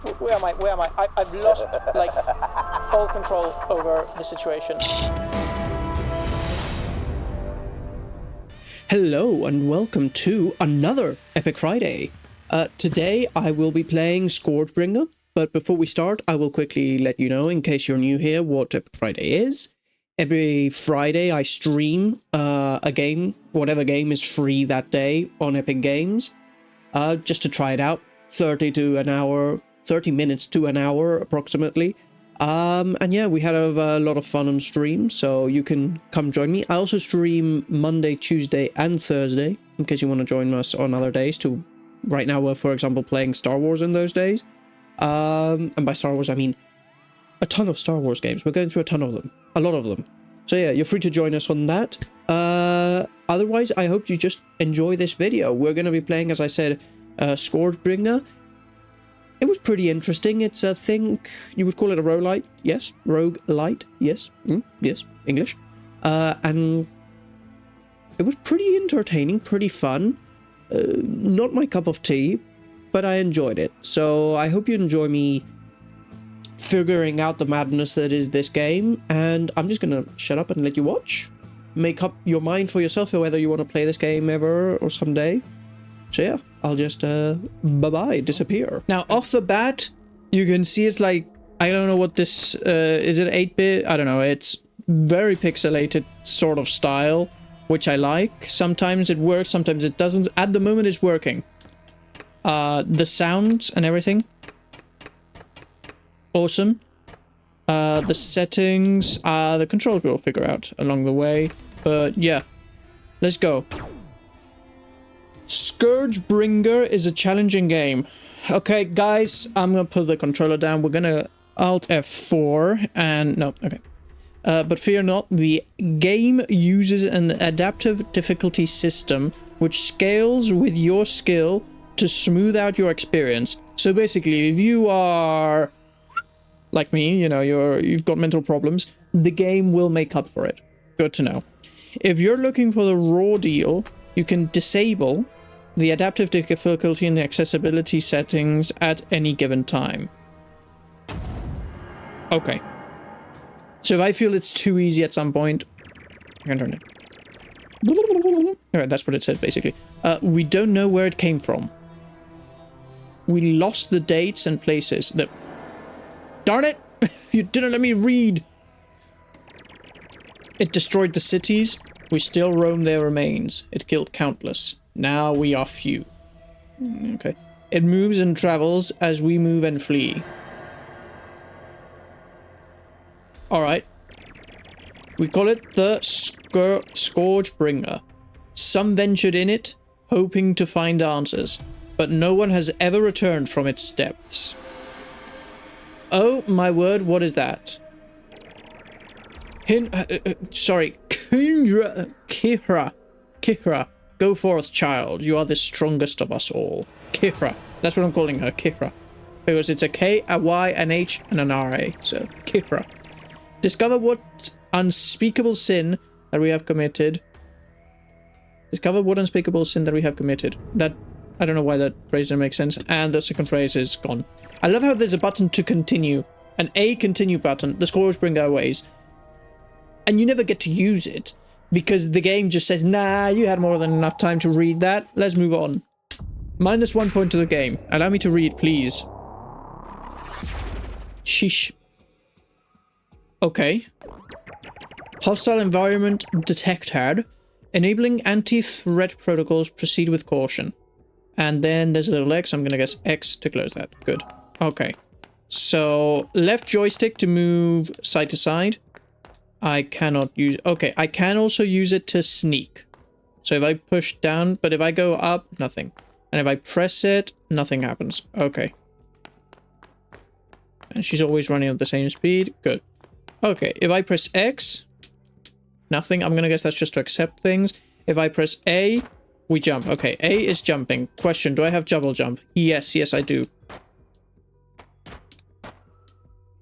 Where am I? Where am I? I've lost, like, all control over the situation. Hello and welcome to another Epic Friday. Today I will be playing ScourgeBringer, but before we start I will quickly let you know, in case you're new here, what Epic Friday is. Every Friday I stream a game, whatever game is free that day on Epic Games, just to try it out. 30 minutes to an hour approximately. And yeah, we had a lot of fun on stream, so you can come join me. I also stream Monday, Tuesday, and Thursday, in case you want to join us on other days too. Right now we're, for example, playing Star Wars in those days. And by Star Wars, I mean a ton of Star Wars games. We're going through a ton of them. A lot of them. So yeah, you're free to join us on that. Otherwise, I hope you just enjoy this video. We're going to be playing, as I said, ScourgeBringer. It was pretty interesting. It's a thing, you would call it a roguelite, yes. Roguelite, yes. Yes, English. And it was pretty entertaining, pretty fun. Not my cup of tea, but I enjoyed it. So I hope you enjoy me figuring out the madness that is this game. And I'm just going to shut up and let you watch. Make up your mind for yourself for whether you want to play this game ever or someday. So yeah, I'll just, bye-bye, disappear. Now, off the bat, you can see it's like, I don't know what this, is it 8-bit? I don't know, it's very pixelated sort of style, which I like. Sometimes it works, sometimes it doesn't. At the moment, it's working. The sounds and everything, awesome. The settings, the controls we'll figure out along the way. But yeah, let's go. ScourgeBringer is a challenging game. Okay, guys, I'm gonna put the controller down. We're gonna Alt F4 and no, okay. But fear not, the game uses an adaptive difficulty system which scales with your skill to smooth out your experience. So basically, if you are like me, you know, you've got mental problems, the game will make up for it. Good to know. If you're looking for the raw deal, you can disable the adaptive difficulty in the accessibility settings at any given time. Okay. So if I feel it's too easy at some point, I can turn it. Alright, that's what it said, basically. We don't know where it came from. We lost the dates and places. Darn it! You didn't let me read! It destroyed the cities. We still roam their remains. It killed countless. Now we are few. Okay. It moves and travels as we move and flee. Alright. We call it the ScourgeBringer. Some ventured in it, hoping to find answers, but no one has ever returned from its depths. Oh my word, what is that? Sorry. Kyhra. Go forth, child. You are the strongest of us all. Kyhra. That's what I'm calling her, Kyhra. Because it's a K, a Y, an H, and an R-A. So, Kyhra. Discover what unspeakable sin that we have committed. Discover what unspeakable sin that we have committed. That, I don't know why that phrase doesn't make sense. And the second phrase is gone. I love how there's a button to continue. An A continue button. The ScourgeBringer ways. And you never get to use it. Because the game just says, nah, you had more than enough time to read that. Let's move on. -1 point to the game. Allow me to read, please. Sheesh. Okay. Hostile environment detected. Enabling anti-threat protocols. Proceed with caution. And then there's a little X. I'm gonna guess X to close that. Good. Okay. So, left joystick to move side to side. I cannot use... Okay, I can also use it to sneak. So if I push down, but if I go up, nothing. And if I press it, nothing happens. Okay. And she's always running at the same speed. Good. Okay, if I press X, nothing. I'm gonna guess that's just to accept things. If I press A, we jump. Okay, A is jumping. Question, do I have double jump? Yes, yes, I do.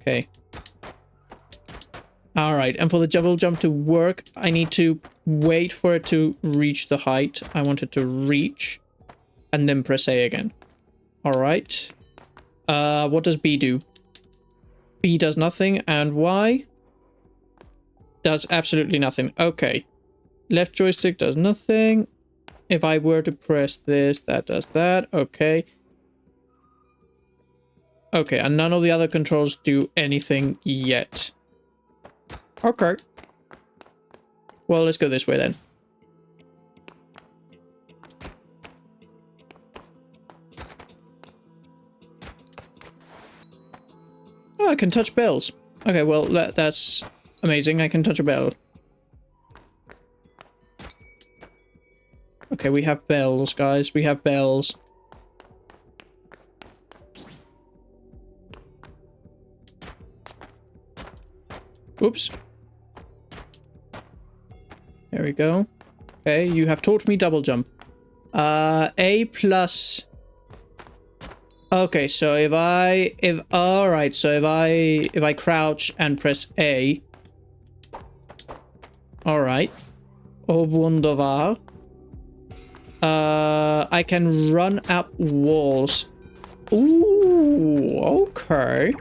Okay. Alright, and for the double jump to work, I need to wait for it to reach the height I want it to reach, and then press A again. Alright. What does B do? B does nothing, and Y does absolutely nothing. Okay. Left joystick does nothing. If I were to press this, that does that. Okay. Okay, and none of the other controls do anything yet. Okay. Well, let's go this way then. Oh, I can touch bells. Okay, well, that's amazing. I can touch a bell. Okay, we have bells, guys. We have bells. Oops. There we go. Okay, you have taught me double jump. A plus... Okay, so if I crouch and press A. Alright. Oh, wunderbar. I can run up walls. Ooh, okay.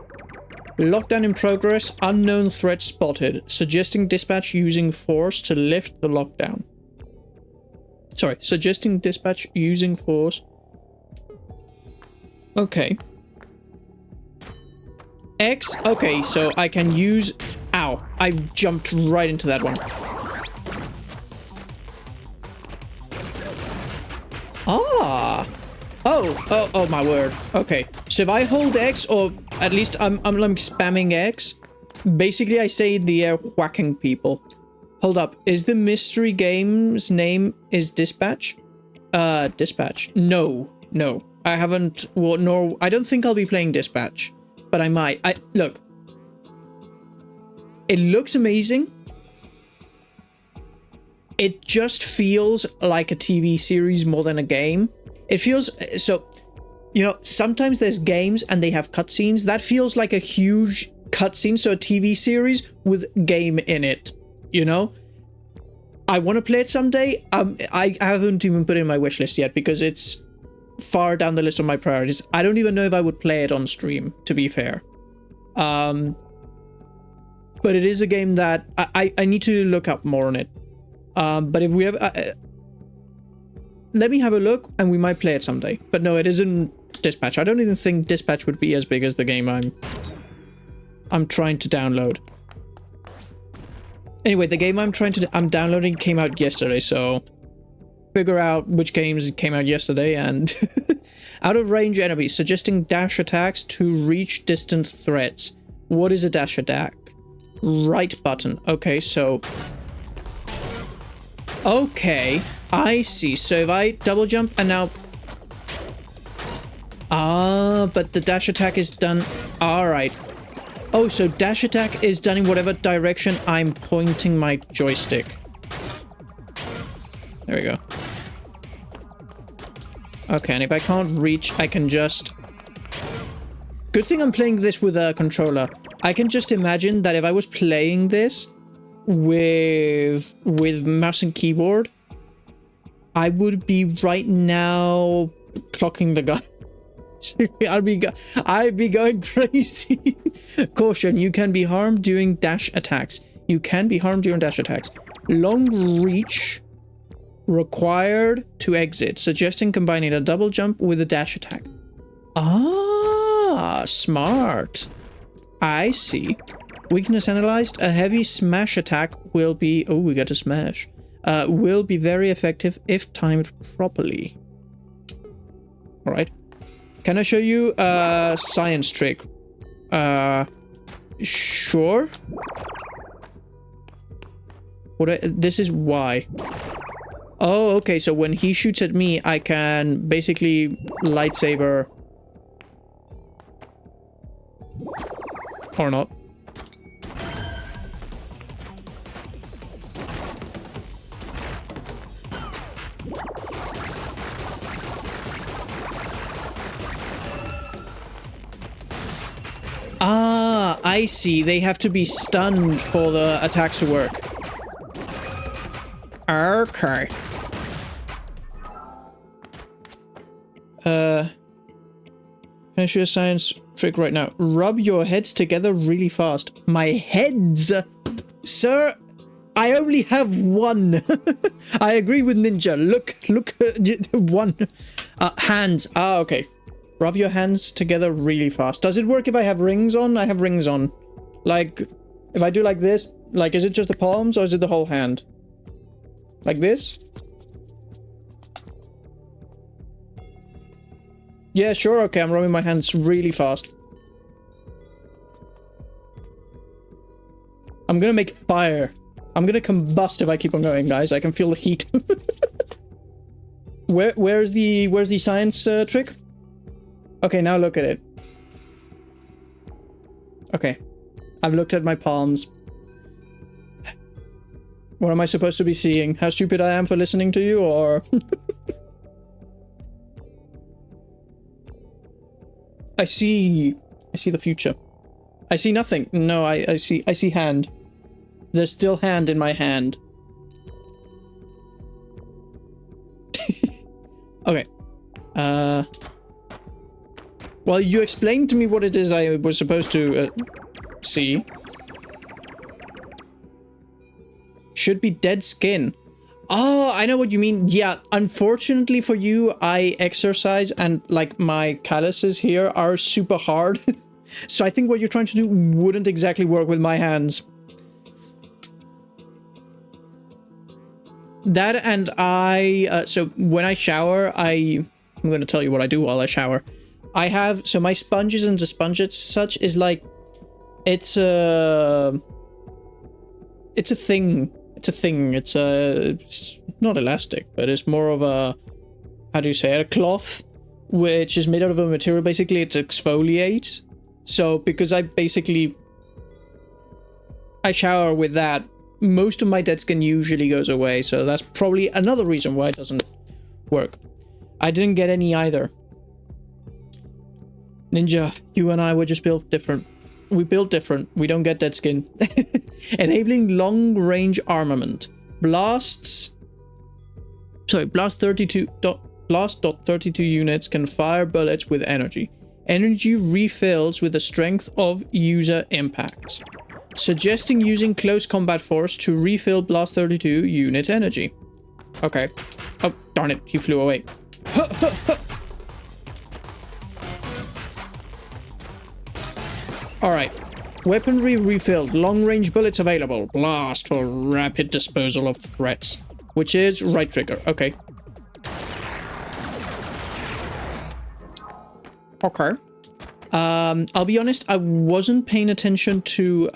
Lockdown in progress. Unknown threat spotted. Suggesting dispatch using force to lift the lockdown. Sorry, suggesting dispatch using force. Okay. X. Okay, so I can use... Ow. I jumped right into that one. Ah. Oh, my word. Okay. So if I hold X, or at least I'm spamming X, basically I stay in the air whacking people. Hold up. Is the mystery game's name is Dispatch? Dispatch. No. I haven't... Well, no, I don't think I'll be playing Dispatch. But I might. Look. It looks amazing. It just feels like a TV series more than a game. It feels... So, you know, sometimes there's games and they have cutscenes. That feels like a huge cutscene. So a TV series with game in it. You know? I want to play it someday. I haven't even put it in my wish list yet because it's far down the list of my priorities. I don't even know if I would play it on stream, to be fair. But it is a game that I need to look up more on it. But if we have... let me have a look and we might play it someday. But no, it isn't Dispatch. I don't even think Dispatch would be as big as the game I'm trying to download. Anyway, the game I'm downloading came out yesterday, so figure out which games came out yesterday. And out of range enemies, suggesting dash attacks to reach distant threats. What is a dash attack? Right button. Okay, so... Okay, I see. So if I double jump and now... but the dash attack is done... Alright. Oh, so dash attack is done in whatever direction I'm pointing my joystick. There we go. Okay, and if I can't reach, I can just... Good thing I'm playing this with a controller. I can just imagine that if I was playing this with mouse and keyboard, I would be right now clocking the gun. I'd be going crazy. Caution, you can be harmed during dash attacks. You can be harmed during dash attacks. Long reach required to exit, suggesting combining a double jump with a dash attack. Ah, smart. I see. Weakness analyzed. A heavy smash attack will be... Oh, we got a smash. Will be very effective if timed properly. Alright. Can I show you a science trick? Sure. This is Y. Oh, okay. So when he shoots at me, I can basically lightsaber... Or not. Ah, I see. They have to be stunned for the attacks to work. Okay. Can Can I show you a science trick right now? Rub your heads together really fast. My heads? Sir, I only have one. I agree with Ninja. Look, one. Hands. Ah, okay. Rub your hands together really fast. Does it work if I have rings on? I have rings on. Like, if I do like this, like, is it just the palms or is it the whole hand? Like this? Yeah, sure, okay, I'm rubbing my hands really fast. I'm gonna make fire. I'm gonna combust if I keep on going, guys. I can feel the heat. Where's the science trick? Okay, now look at it. Okay. I've looked at my palms. What am I supposed to be seeing? How stupid I am for listening to you, or... I see the future. I see nothing. No, I see hand. There's still hand in my hand. Okay. Well, you explained to me what it is I was supposed to see. Should be dead skin. Oh, I know what you mean. Yeah, unfortunately for you, I exercise and, like, my calluses here are super hard. So I think what you're trying to do wouldn't exactly work with my hands. That and so when I shower, I'm going to tell you what I do while I shower. I have, so my sponges and the sponges such is like, it's a thing. It's not elastic, but it's more of a, how do you say it, a cloth, which is made out of a material, basically it exfoliates. So because I shower with that, most of my dead skin usually goes away, so that's probably another reason why it doesn't work. I didn't get any either. Ninja, you and I were just built different. We build different. We don't get dead skin. Enabling long-range armament. Blast 32 units can fire bullets with energy. Energy refills with the strength of user impacts. Suggesting using close combat force to refill Blast 32 unit energy. Okay. Oh, darn it. He flew away. Alright. Weaponry refilled. Long-range bullets available. Blast for rapid disposal of threats. Which is right trigger. Okay. Okay. I'll be honest, I wasn't paying attention to,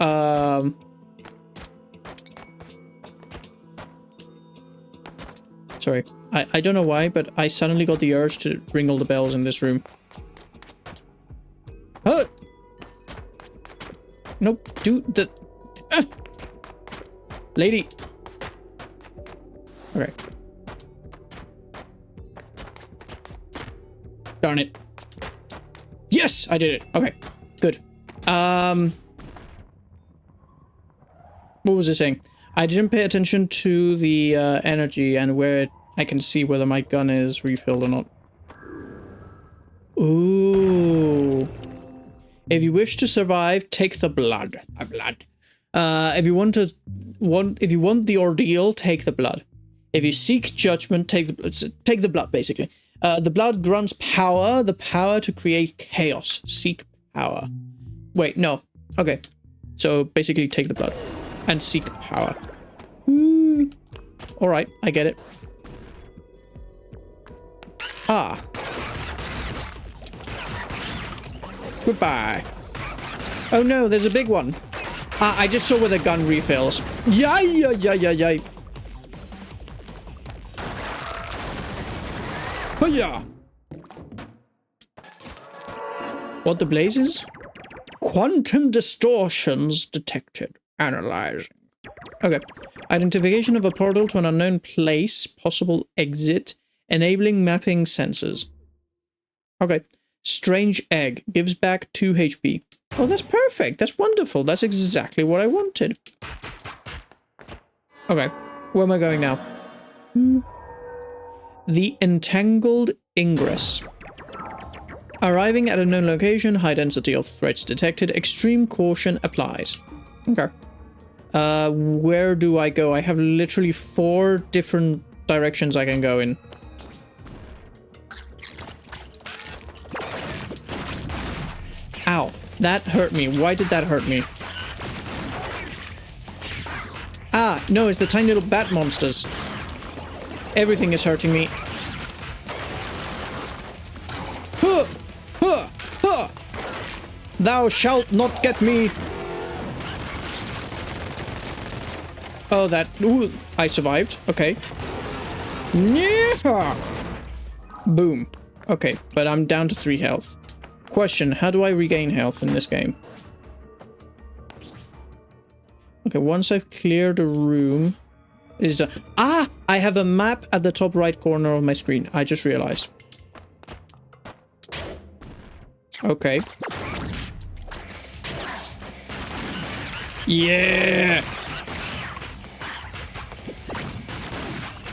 sorry. I don't know why, but I suddenly got the urge to ring all the bells in this room. Huh! Nope, dude, the... Lady! Okay. Darn it. Yes, I did it. Okay, good. What was I saying? I didn't pay attention to the energy and where I can see whether my gun is refilled or not. Ooh. If you wish to survive, take the blood. If you want the ordeal, take the blood. If you seek judgment, take the blood, basically. The blood grants power, the power to create chaos. Seek power. Wait, no. Okay. So basically take the blood and seek power. Alright, I get it. Ah. Goodbye. Oh no, there's a big one. Ah, I just saw where the gun refills. Yay. Hiya! What the blazes? Quantum distortions detected. Analyzing. Okay. Identification of a portal to an unknown place. Possible exit. Enabling mapping sensors. Okay. Strange egg. Gives back 2 HP. Oh, that's perfect. That's wonderful. That's exactly what I wanted. Okay. Where am I going now? The entangled ingress. Arriving at a known location, high density of threats detected, extreme caution applies. Okay. Where do I go? I have literally 4 different directions I can go in. Ow, that hurt me. Why did that hurt me? Ah, no, it's the tiny little bat monsters. Everything is hurting me. Huh, huh, huh. Thou shalt not get me. Oh, that... Ooh, I survived. Okay. Yeah. Boom. Okay, but I'm down to 3 health. Question, how do I regain health in this game? Okay, once I've cleared a room... Is ah! I have a map at the top right corner of my screen. I just realized. Okay. Yeah!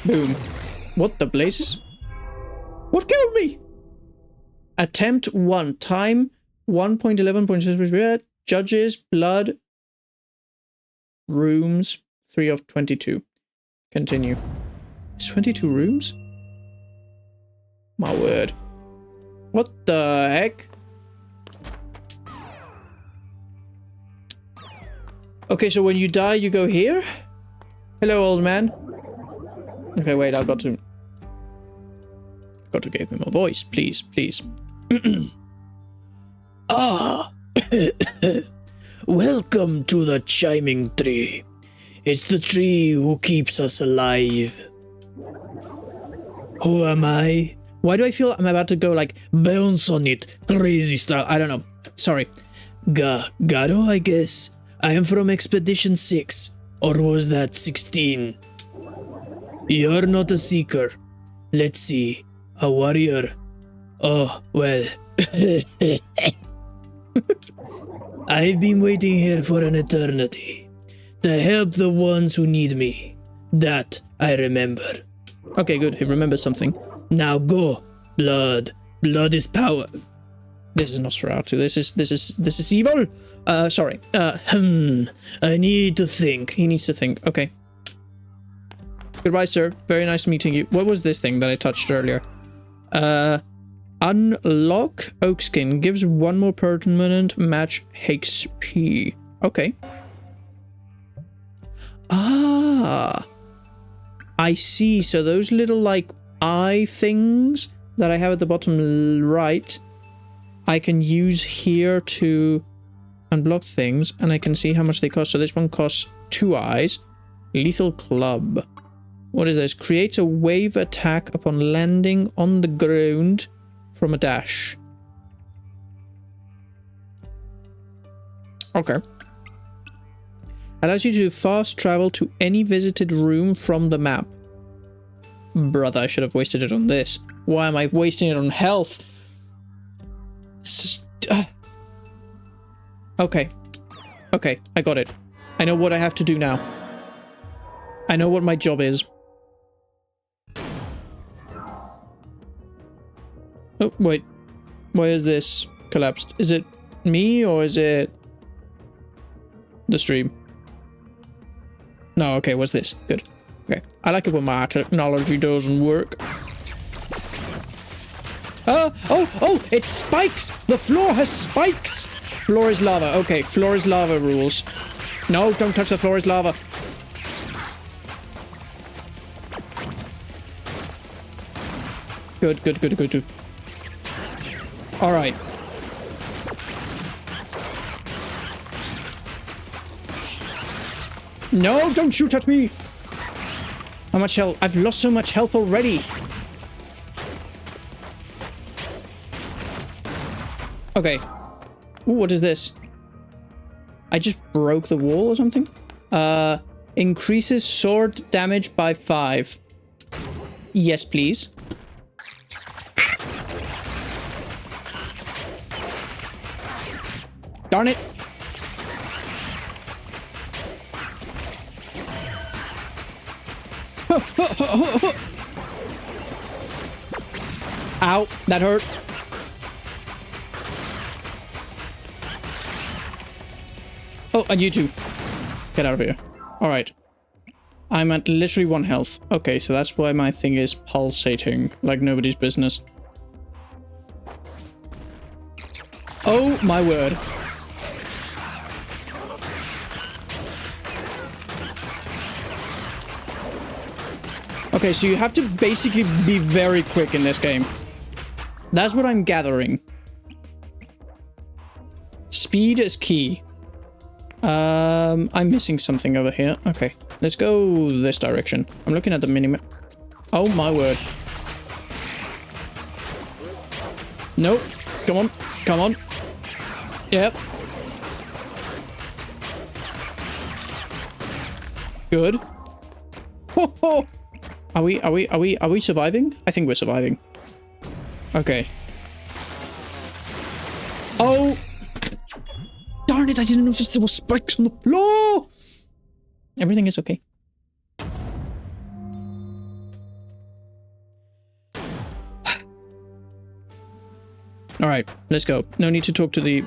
Boom. What the blazes? What killed me? Attempt 1. Time 1.11.6. Judges. Blood. Rooms. 3 of 22. Continue. It's 22 rooms? My word. What the heck? Okay, so when you die, you go here? Hello, old man. Okay, wait, I've got to give him a voice, please, please. Ah! Welcome to the chiming tree. It's the tree who keeps us alive. Who am I? Why do I feel I'm about to go like bounce on it, crazy style? I don't know. Sorry. Garo, I guess. I am from Expedition 6. Or was that 16? You're not a seeker. Let's see. A warrior. Oh, well. I've been waiting here for an eternity. To help the ones who need me. That I remember. Okay, good. He remembers something. Now go. Blood. Blood is power. This is Nosferatu. This is evil. Sorry. I need to think. He needs to think. Okay. Goodbye, sir. Very nice meeting you. What was this thing that I touched earlier? Unlock oak skin. Gives 1 more permanent match HP. Okay. Ah. I see. So those little, like, eye things that I have at the bottom right, I can use here to unblock things, and I can see how much they cost. So this one costs 2 eyes. Lethal club. What is this? Creates a wave attack upon landing on the ground from a dash. Okay. Allows you to fast travel to any visited room from the map. Brother, I should have wasted it on this. Why am I wasting it on health? Okay. Okay, I got it. I know what I have to do now. I know what my job is. Oh, wait. Why is this collapsed? Is it me or is it the stream? No, okay, what's this? Good. Okay. I like it when my technology doesn't work. Oh, it's spikes! The floor has spikes! Floor is lava. Okay, floor is lava rules. No, don't touch the floor is lava. Good, good, good, good, good. Alright. No, don't shoot at me! How much health? I've lost so much health already. Okay. Ooh, what is this? I just broke the wall or something? Increases sword damage by 5. Yes, please. Darn it. Ow, that hurt. Oh, and you too. Get out of here. All right. I'm at literally 1 health. Okay, so that's why my thing is pulsating like nobody's business. Oh my word. Okay, so you have to basically be very quick in this game. That's what I'm gathering. Speed is key. I'm missing something over here. Okay, let's go this direction. I'm looking at the minimap. Oh my word. Nope. Come on. Come on. Yep. Good. Ho ho. Are we surviving? I think we're surviving. Okay. Oh. Darn it, I didn't notice there were spikes on the floor! Everything is okay. Alright, let's go. No need to talk to the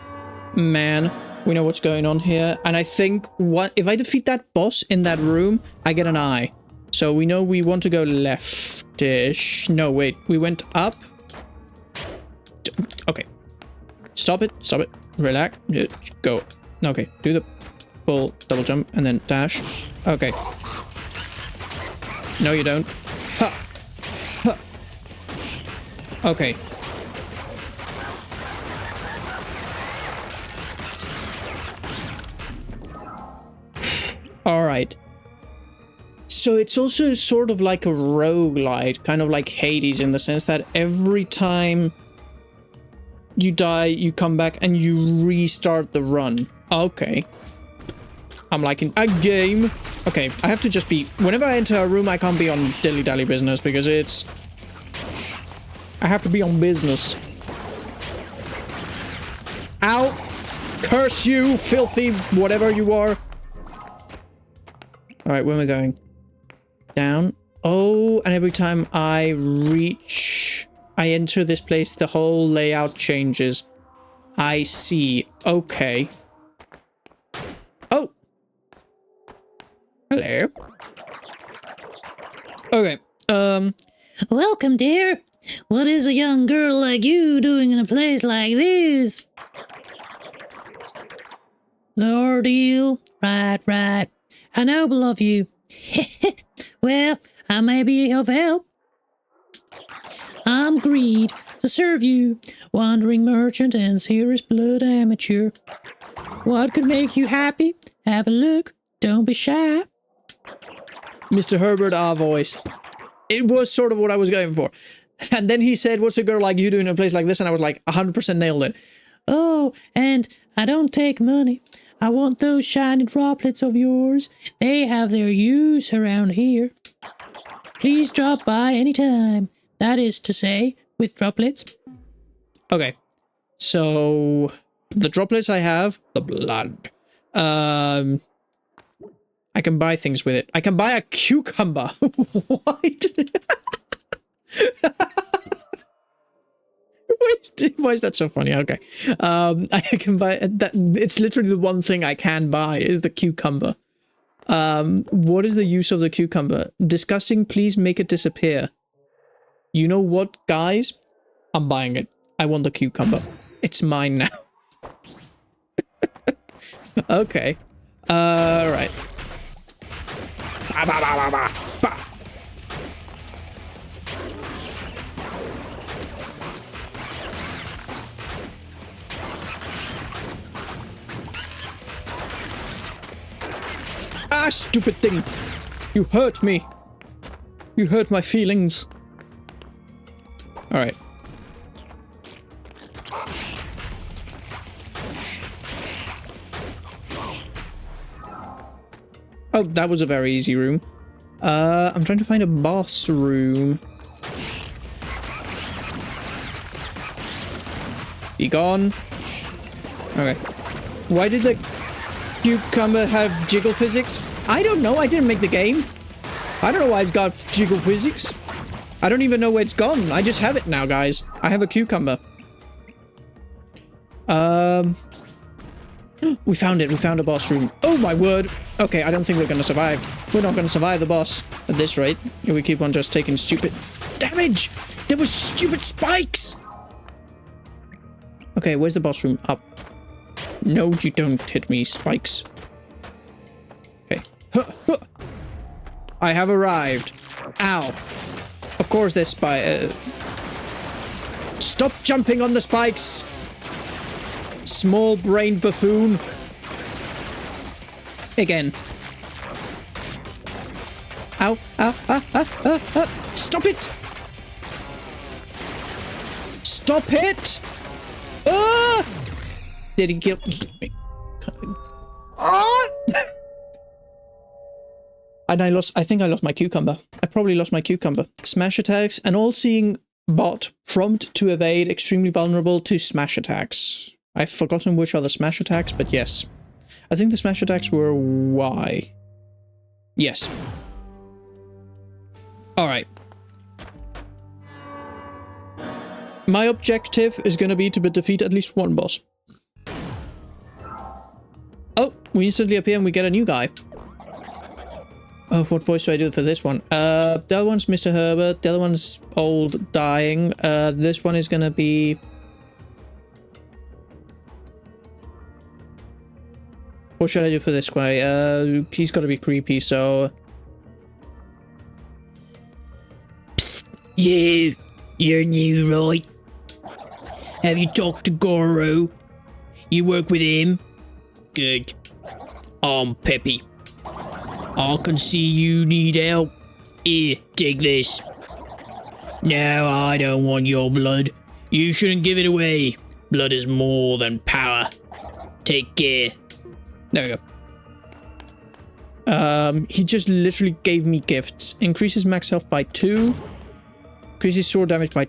man. We know what's going on here. And I think if I defeat that boss in that room, I get an eye. So we know we want to go leftish. No, wait. We went up. Okay. Stop it. Stop it. Relax. Go. Okay. Do the full double jump and then dash. Okay. No, you don't. Ha. Ha. Okay. All right. So it's also sort of like a roguelite, kind of like Hades in the sense that every time you die, you come back and you restart the run. Okay. I'm liking a game. Okay, I have to just be... Whenever I enter a room, I can't be on dilly-dally business because it's... I have to be on business. Ow! Curse you, filthy whatever you are. Alright, where am I going? Down. Oh, and every time I reach... I enter this place, the whole layout changes. I see. Okay. Oh! Hello. Okay. Welcome, dear. What is a young girl like you doing in a place like this? The ordeal. Right. How noble of you. Well, I may be of help. I'm Greed, to serve you, wandering merchant and serious blood amateur. What could make you happy? Have a look. Don't be shy. Mr. Herbert, our voice. It was sort of what I was going for. And then he said, what's a girl like you doing in a place like this? And I was like, 100% nailed it. Oh, and I don't take money. I want those shiny droplets of yours. They have their use around here. Please drop by anytime. That is to say, with droplets. Okay. So, the droplets I have, the blood. I can buy things with it. I can buy a cucumber. What? Why is that so funny? Okay. I can buy that. It's literally the one thing I can buy is the cucumber. What is the use of the cucumber? Disgusting, please make it disappear. You know what, guys? I'm buying it. I want the cucumber. It's mine now. Okay. Right. Ah, stupid thing. You hurt me. You hurt my feelings. Alright. Oh, that was a very easy room. I'm trying to find a boss room. Be gone. Okay. Why did the cucumber have jiggle physics? I don't know. I didn't make the game. I don't know why it's got jiggle physics. I don't even know where it's gone. I just have it now, guys. I have a cucumber. We found it. We found a boss room. Oh my word. Okay, I don't think we're gonna survive. We're not gonna survive the boss at this rate. We keep on just taking stupid damage. There were stupid spikes. Okay, where's the boss room? Up. No, you don't hit me, spikes. Okay. I have arrived. Ow. Of course there's Stop jumping on the spikes. Small brain buffoon. Again. Ow. Ow. Stop it. Stop it. Ah! Did he kill me? Ah! And I think I lost my cucumber. I probably lost my cucumber. Smash attacks. An all-seeing bot prompt to evade, extremely vulnerable to smash attacks. I've forgotten which are the smash attacks, but yes. I think the smash attacks were Y. Yes. Alright. My objective is going to be to defeat at least one boss. Oh, we instantly appear and we get a new guy. Oh, what voice do I do for this one? The other one's Mr. Herbert. The other one's old, dying. This one is gonna be... What should I do for this guy? He's gotta be creepy, so... Psst, you're new, right? Have you talked to Goro? You work with him? Good. I'm Peppy. I can see you need help. Here, take this. No, I don't want your blood. You shouldn't give it away. Blood is more than power. Take care. There we go. He just literally gave me gifts. Increases max health by 2. Increases sword damage by...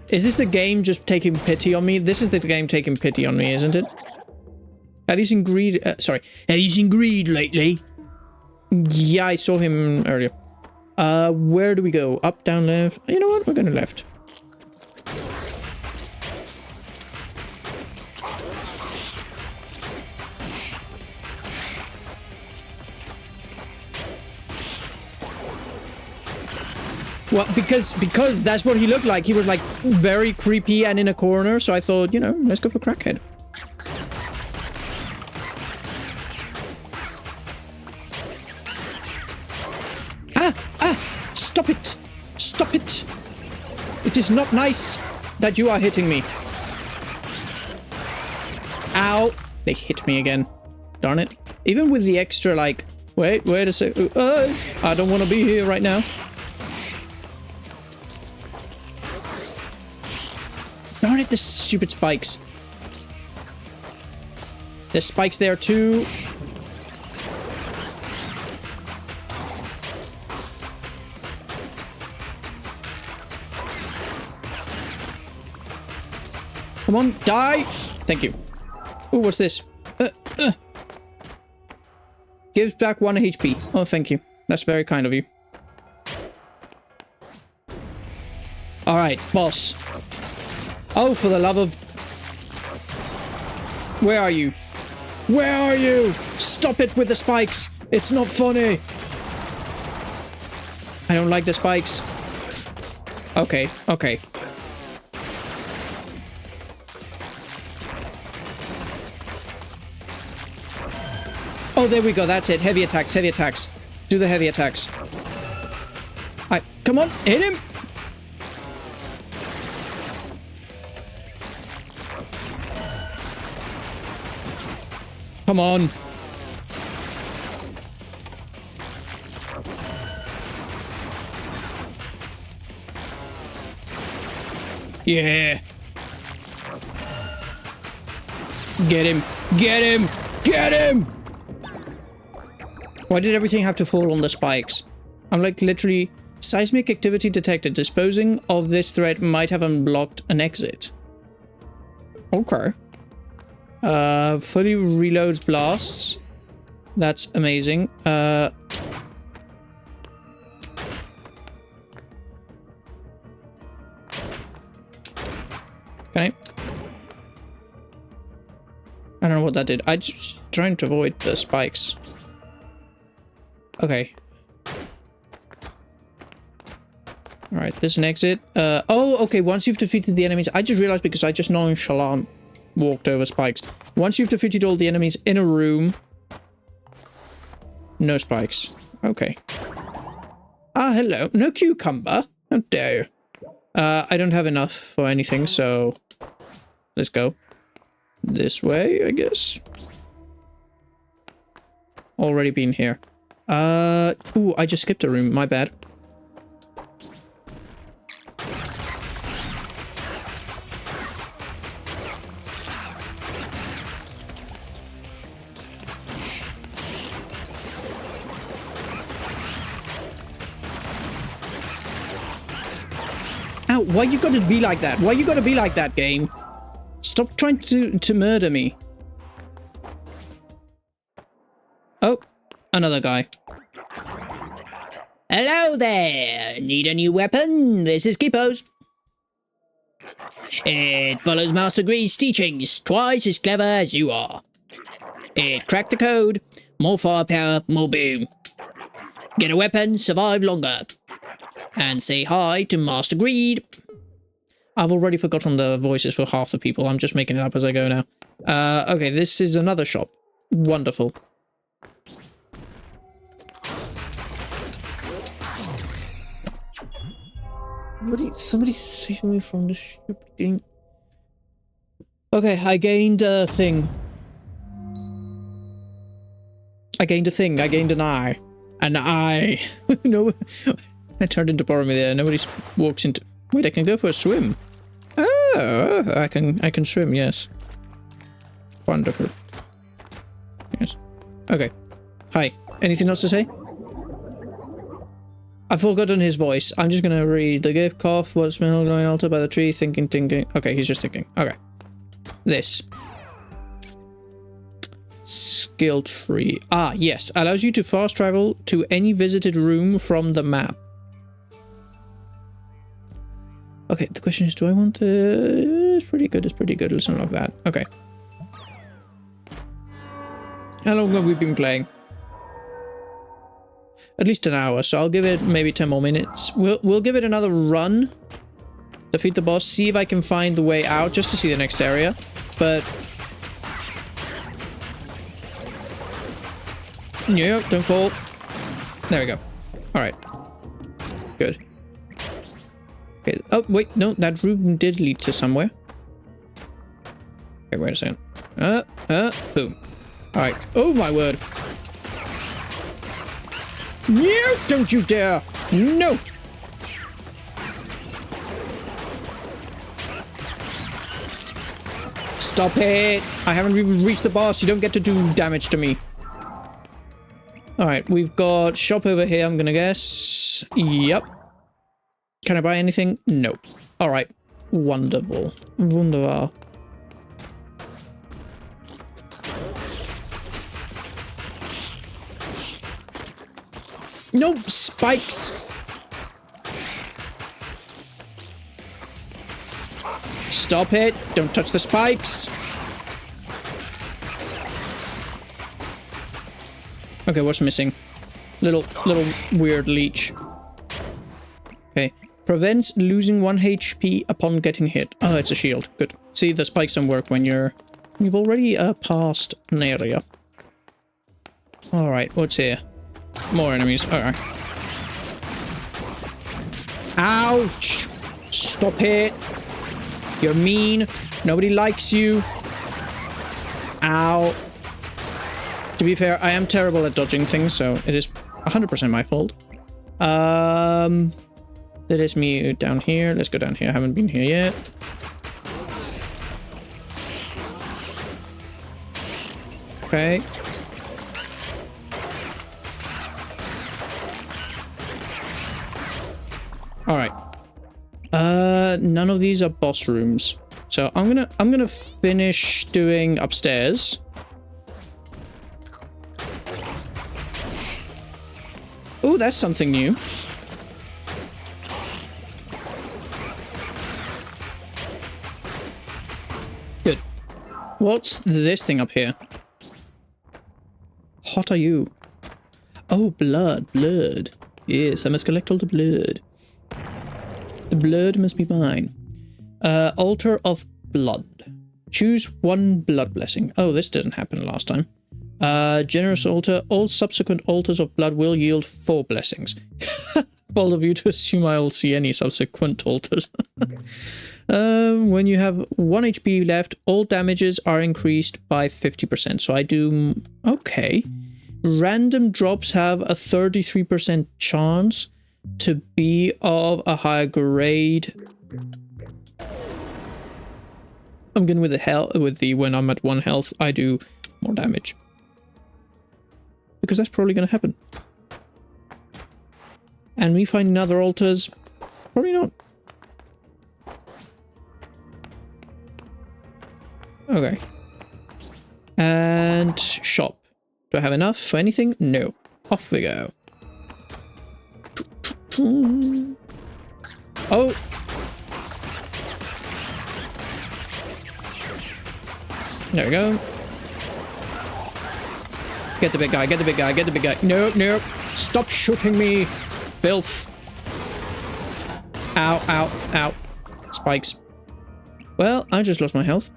Is this the game just taking pity on me? This is the game taking pity on me, isn't it? Have you seen Greed... sorry. Have you seen Greed lately? Yeah, I saw him earlier. Where do we go? Up, down, left? You know what? We're gonna left. Well, because that's what he looked like. He was like very creepy and in a corner, so I thought, you know, let's go for Crackhead. Stop it! Stop it! It is not nice that you are hitting me. Ow! They hit me again. Darn it. Even with the extra, like... Wait a sec. I don't want to be here right now. Darn it, the stupid spikes. There's spikes there too. Come on, die! Thank you. Ooh, what's this? Gives back 1 HP. Oh, thank you. That's very kind of you. Alright, boss. Oh, for the love of... Where are you? Where are you? Stop it with the spikes! It's not funny! I don't like the spikes. Okay, okay. Oh, there we go. That's it. Heavy attacks, heavy attacks. Do the heavy attacks. Come on, hit him! Come on. Yeah. Get him. Get him. Get him. Why did everything have to fall on the spikes? I'm like literally... Seismic activity detected. Disposing of this threat might have unblocked an exit. Okay. Fully reloads blasts. That's amazing. Can I? I don't know what that did. I just trying to avoid the spikes. Okay. Alright, there's an exit. Oh, okay, once you've defeated the enemies... I just realized because I just nonchalant walked over spikes. Once you've defeated all the enemies in a room... No spikes. Okay. Ah, hello. No cucumber. How dare you. I don't have enough for anything, so... Let's go. This way, I guess. Already been here. Ooh, I just skipped a room. My bad. Ow, why you gotta be like that? Why you gotta be like that, game? Stop trying to murder me. Oh, another guy. Hello there. Need a new weapon? This is Kipo's. It follows Master Gree's teachings, twice as clever as you are. It cracked the code. More firepower, more boom. Get a weapon, survive longer. And say hi to Master Greed. I've already forgotten the voices for half the people. I'm just making it up as I go now. Okay, this is another shop. Wonderful. Somebody save me from the stupid game. Okay, I gained a thing. I gained a thing. I gained an eye. An eye. No, I turned into Boromir there. Nobody walks into... Wait, I can go for a swim. Oh, I can swim, yes. Wonderful. Yes. Okay. Hi. Anything else to say? I've forgotten his voice. I'm just gonna read the gift cough. What smell going altar by the tree? Thinking. Okay, he's just thinking. Okay. This. Skill tree. Ah, yes. Allows you to fast travel to any visited room from the map. Okay, the question is, do I want to... It's pretty good, it's pretty good. Let's unlock that. Okay. How long have we been playing? At least an hour, so I'll give it maybe 10 more minutes. We'll give it another run. Defeat the boss, see if I can find the way out, just to see the next area. But... Yeah, don't fall. There we go. Alright. Good. Okay. Oh, wait, no, that room did lead to somewhere. Okay, wait a second. Boom. Alright. Oh, my word. No, don't you dare! No! Stop it! I haven't even reached the boss. You don't get to do damage to me. Alright, we've got shop over here, I'm gonna guess. Yep. Can I buy anything? No. Alright. Wonderful. Wunderbar. No spikes! Stop it! Don't touch the spikes! Okay, what's missing? Little weird leech. Okay. Prevents losing 1 HP upon getting hit. Oh, it's a shield. Good. See, the spikes don't work when you've already passed an area. Alright, what's here? More enemies. Alright. Ouch! Stop it! You're mean. Nobody likes you. Ow. To be fair, I am terrible at dodging things, so it is 100% my fault. That is me down here. Let's go down here. I haven't been here yet. Okay. Alright. None of these are boss rooms. So I'm gonna finish doing upstairs. Oh, that's something new. Good. What's this thing up here? What are you? Oh, blood, blood. Yes, I must collect all the blood. The blood must be mine. Altar of blood. Choose one blood blessing. Oh, this didn't happen last time. Generous altar. All subsequent altars of blood will yield 4 blessings. Bold of you to assume I'll see any subsequent altars. When you have 1 HP left, all damages are increased by 50%. So I do... Okay. Random drops have a 33% chance to be of a higher grade. I'm going with the when I'm at 1 health, I do more damage. Because that's probably going to happen. And me finding other altars, probably not. Okay. And shop. Do I have enough for anything? No. Off we go. Oh! There we go. Get the big guy, get the big guy, get the big guy. No, no. Stop shooting me. Filth. Ow, ow, ow. Spikes. Well, I just lost my health.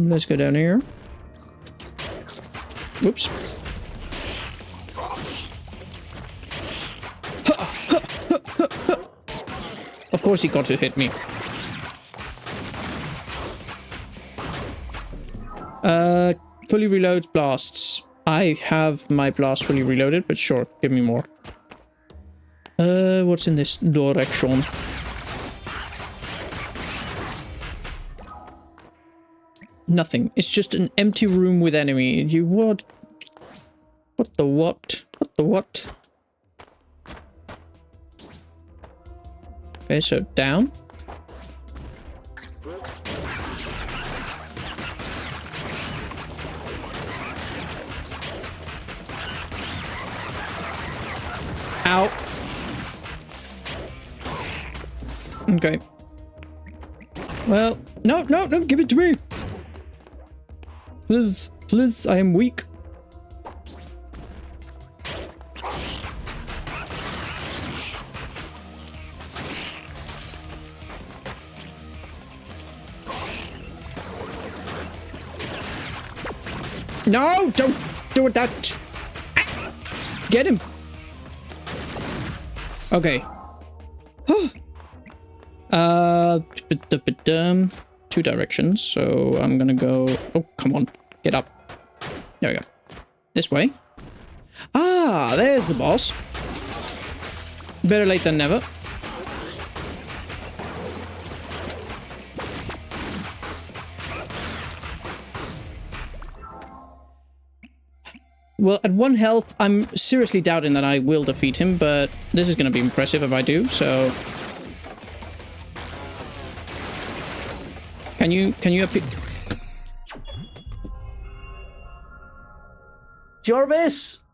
Let's go down here. Whoops. Of course he got to hit me. Fully reload blasts. I have my blast fully reloaded, but sure, give me more. What's in this direction? Nothing. It's just an empty room with enemy. You what? What the what? What the what? Okay, so down. Ow. Okay. Well, no, no, no, give it to me. Please, please, I am weak. No, don't do it that. Get him. Okay. 2 directions, so I'm gonna go... Oh, come on. Get up. There we go. This way. Ah, there's the boss. Better late than never. Well, at 1 health, I'm seriously doubting that I will defeat him, but this is going to be impressive if I do, so... Can you appear? Jarvis!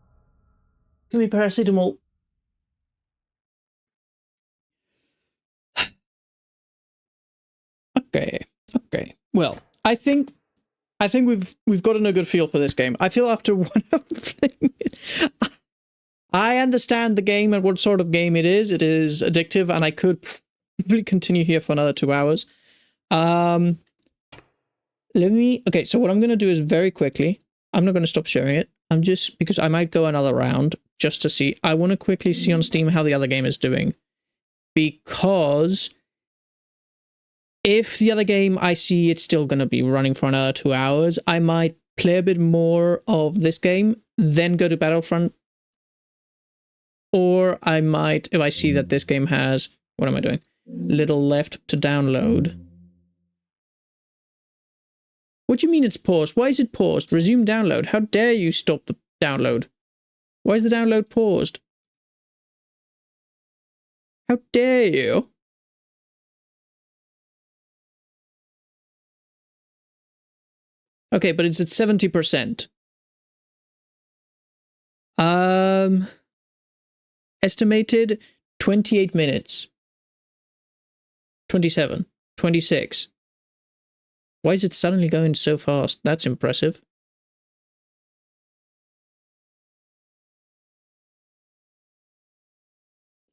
Give me paracetamol. Okay, okay. Well, I think we've gotten a good feel for this game. I feel after 1 hour playing it, I understand the game and what sort of game it is. It is addictive, and I could probably continue here for another 2 hours. Okay, so what I'm going to do is very quickly, I'm not going to stop sharing it. I'm just, because I might go another round just to see. I want to quickly see on Steam how the other game is doing. Because if the other game, I see it's still going to be running for another 2 hours, I might play a bit more of this game, then go to Battlefront. Or I might, if I see that this game has, what am I doing? Little left to download. What do you mean it's paused? Why is it paused? Resume download. How dare you stop the download? Why is the download paused? How dare you? Okay, but it's at 70%. Estimated 28 minutes. 27. 26. Why is it suddenly going so fast? That's impressive.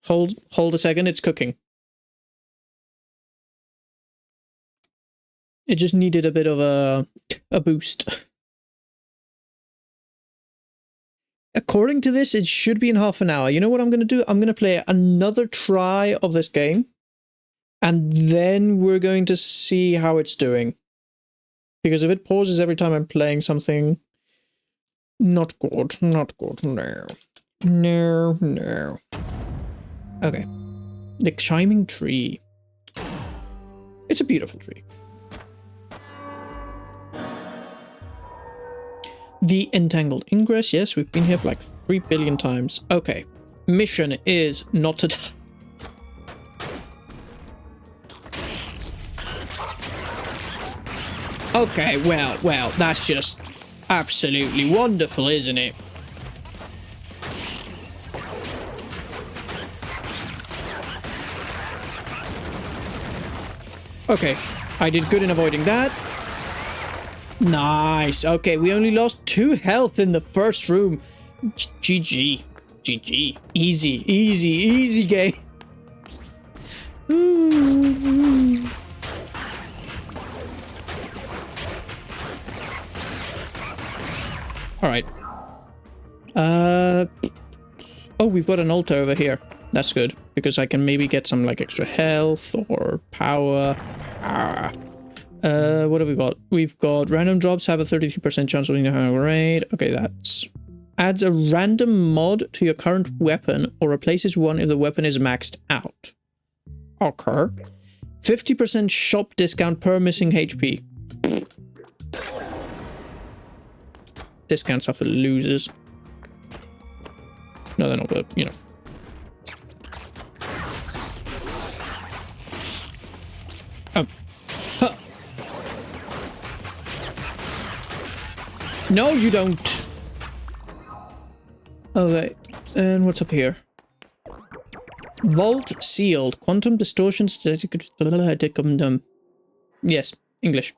Hold a second, it's cooking. It just needed a bit of a boost. According to this, it should be in half an hour. You know what I'm going to do? I'm going to play another try of this game. And then we're going to see how it's doing. Because if it pauses every time I'm playing something... Not good. Not good. No. No. No. Okay. The chiming tree. It's a beautiful tree. The entangled ingress. Yes, we've been here for like 3 billion times. Okay. Mission is not to die. Okay, well, that's just absolutely wonderful, isn't it? Okay, I did good in avoiding that. Nice. Okay, we only lost 2 health in the first room. GG. GG. Easy, easy, easy game. Alright. Oh, we've got an altar over here. That's good, because I can maybe get some, like, extra health or power. What have we got? We've got random drops have a 33% chance of being a higher rate. Okay, that's... Adds a random mod to your current weapon or replaces one if the weapon is maxed out. Okay. 50% shop discount per missing HP. Discounts are for losers. No, they're not, but, you know. Huh. No, you don't. Okay, and what's up here? Vault sealed. Quantum distortions. Yes, English.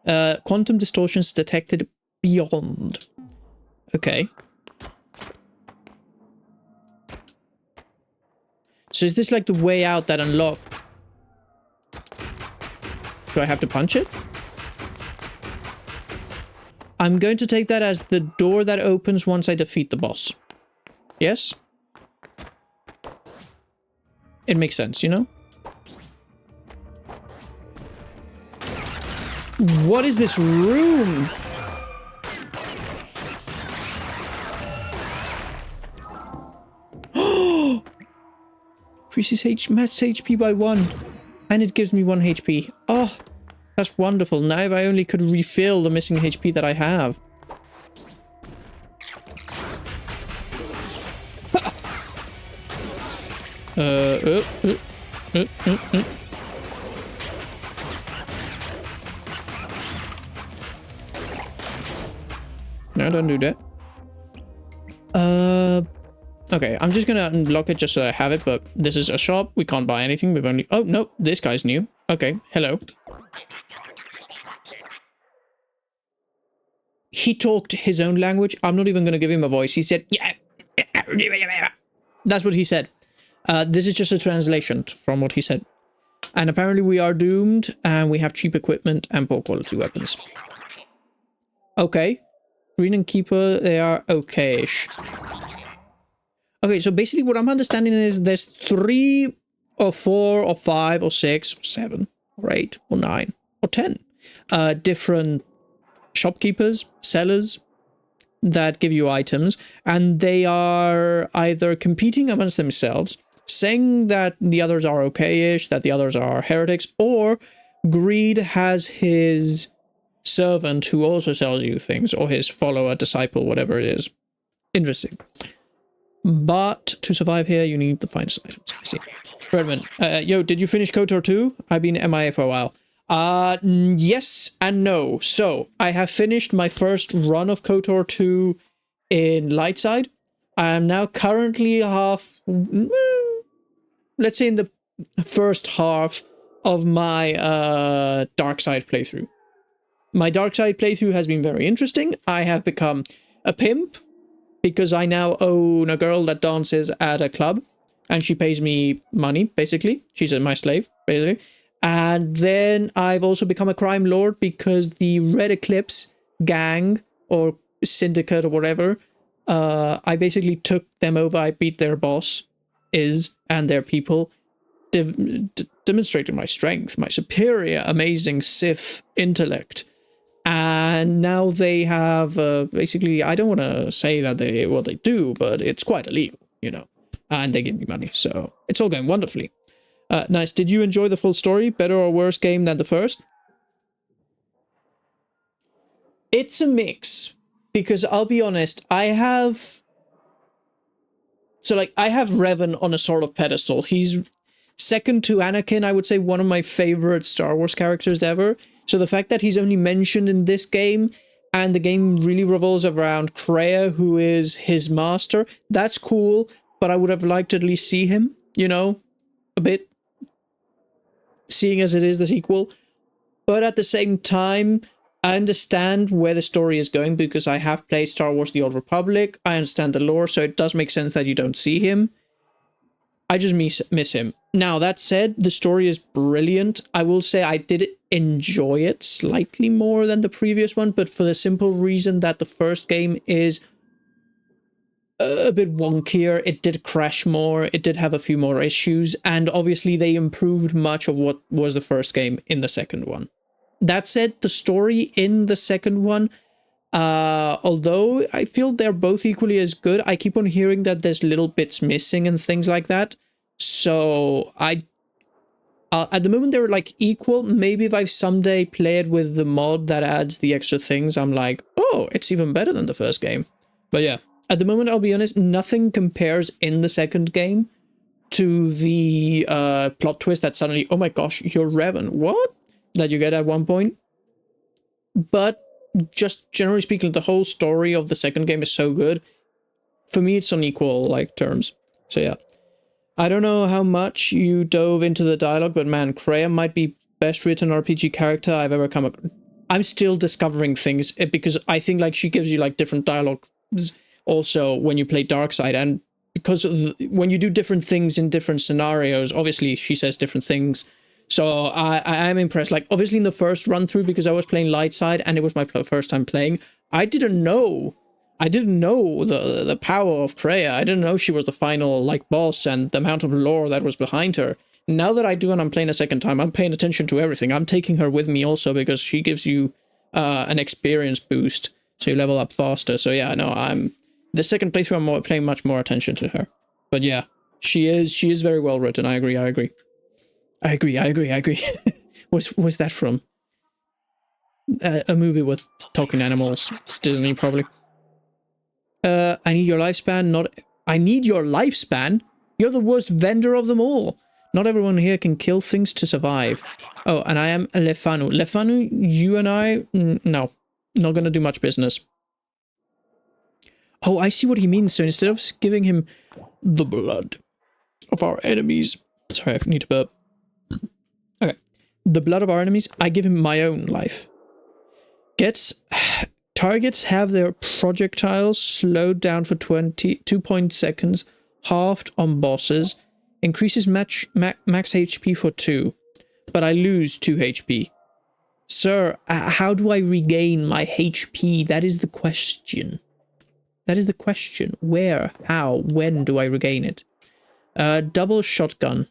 Quantum distortions detected beyond. Okay. So is this like the way out that unlocked? Do I have to punch it? I'm going to take that as the door that opens once I defeat the boss. Yes? It makes sense, you know? What is this room? Increases max HP by 1. And it gives me 1 HP. Oh, that's wonderful. Now if I only could refill the missing HP that I have. No, don't do that. Okay, I'm just gonna unlock it just so I have it, but this is a shop. We can't buy anything. We've only... Oh, no, this guy's new. Okay, hello. He talked his own language. I'm not even gonna give him a voice. He said, yeah. That's what he said. This is just a translation from what he said. And apparently we are doomed, and we have cheap equipment and poor quality weapons. Okay. Green and Keeper, they are okay-ish. Okay, so basically what I'm understanding is there's 3 or 4 or 5 or 6 or 7 or 8 or 9 or 10 different shopkeepers, sellers that give you items, and they are either competing amongst themselves, saying that the others are okay-ish, that the others are heretics, or Greed has his servant who also sells you things, or his follower, disciple, whatever it is. Interesting. But to survive here, you need the finest items. I see. Redman, yo, did you finish KOTOR 2? I've been MIA for a while. Yes and no. So, I have finished my first run of KOTOR 2 in light side. I am now currently let's say in the first half of my dark side playthrough. My dark side playthrough has been very interesting. I have become a pimp because I now own a girl that dances at a club and she pays me money, basically. She's my slave, basically. And then I've also become a crime lord because the Red Eclipse gang or syndicate or whatever, I basically took them over. I beat their boss, and their people, demonstrated my strength, my superior, amazing Sith intellect. And now they have, basically, I don't want to say that what they do, but it's quite illegal, you know. And they give me money, so it's all going wonderfully. Nice. Did you enjoy the full story? Better or worse game than the first? It's a mix, because I'll be honest, I have Revan on a sort of pedestal. He's second to Anakin, I would say one of my favorite Star Wars characters ever. So the fact that he's only mentioned in this game, and the game really revolves around Kyhra, who is his master, that's cool, but I would have liked to at least see him, you know, a bit, seeing as it is the sequel. But at the same time, I understand where the story is going because I have played Star Wars The Old Republic. I understand the lore, so it does make sense that you don't see him. I just miss him. Now, that said, the story is brilliant. I will say I did enjoy it slightly more than the previous one, but for the simple reason that the first game is a bit wonkier. It did crash more. It did have a few more issues, and obviously they improved much of what was the first game in the second one. That said, the story in the second one, although I feel they're both equally as good, I keep on hearing that there's little bits missing and things like that. So at the moment they're like equal. Maybe if I someday play it with the mod that adds the extra things, I'm like, oh, it's even better than the first game. But yeah, at the moment, I'll be honest, nothing compares in the second game to the plot twist that suddenly, oh my gosh, you're Revan. What? That you get at one point. But just generally speaking, the whole story of the second game is so good. For me, it's on equal like terms. So yeah. I don't know how much you dove into the dialogue, but man, Kyhra might be best written RPG character I've ever come across. I'm still discovering things because I think like she gives you like different dialogues also when you play Darkseid, and because when you do different things in different scenarios, obviously she says different things. So I am impressed. Like obviously in the first run through, because I was playing light side and it was my first time playing, I didn't know the power of Kyhra. I didn't know she was the final like boss and the amount of lore that was behind her. Now that I do and I'm playing a second time, I'm paying attention to everything. I'm taking her with me also because she gives you an experience boost, so you level up faster. So yeah, no, the second playthrough I'm paying much more attention to her. But yeah, she is very well written. I agree. What's that from? A movie with talking animals. It's Disney probably. I need your lifespan. I need your lifespan? You're the worst vendor of them all. Not everyone here can kill things to survive. Oh, and I am Lefanu. Lefanu, you and I, no, not gonna do much business. Oh, I see what he means. So instead of giving him the blood of our enemies, sorry, I need to burp. Okay, the blood of our enemies, I give him my own life. Targets have their projectiles slowed down for 2 seconds, halved on bosses, increases max HP for 2, but I lose 2 HP. Sir, how do I regain my HP? That is the question. Where, how, when do I regain it? Double shotgun.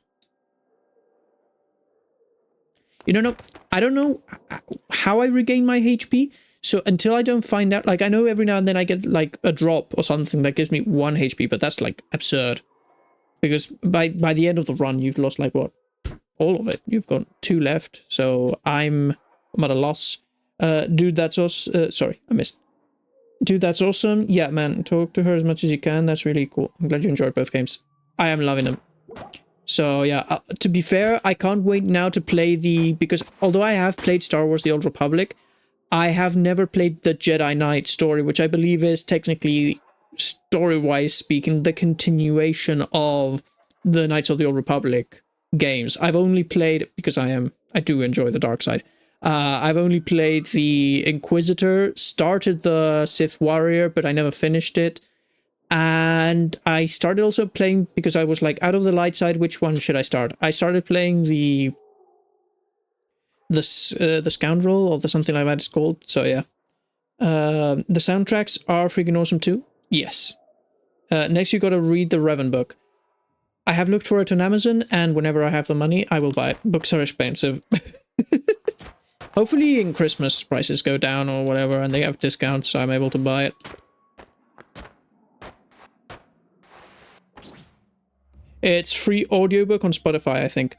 You know, I don't know how I regain my HP. So until I don't find out, like I know every now and then I get like a drop or something that gives me 1 HP, but that's like absurd. Because by the end of the run, you've lost like what? All of it. You've got 2 left. So I'm at a loss. Dude, that's awesome. Sorry, I missed. Dude, that's awesome. Yeah, man, talk to her as much as you can. That's really cool. I'm glad you enjoyed both games. I am loving them. So yeah, to be fair, I can't wait now to play because although I have played Star Wars The Old Republic, I have never played the Jedi Knight story, which I believe is technically, story-wise speaking, the continuation of the Knights of the Old Republic games. I've only played, because I do enjoy the dark side, I've only played the Inquisitor, started the Sith Warrior, but I never finished it. And I started also playing, because I was like, out of the light side, which one should I start? I started playing the Scoundrel, or something like that it's called. So yeah. The soundtracks are freaking awesome too. Yes. Next you gotta read the Revan book. I have looked for it on Amazon, and whenever I have the money, I will buy it. Books are expensive. Hopefully in Christmas prices go down or whatever, and they have discounts, so I'm able to buy it. It's free audiobook on Spotify, I think.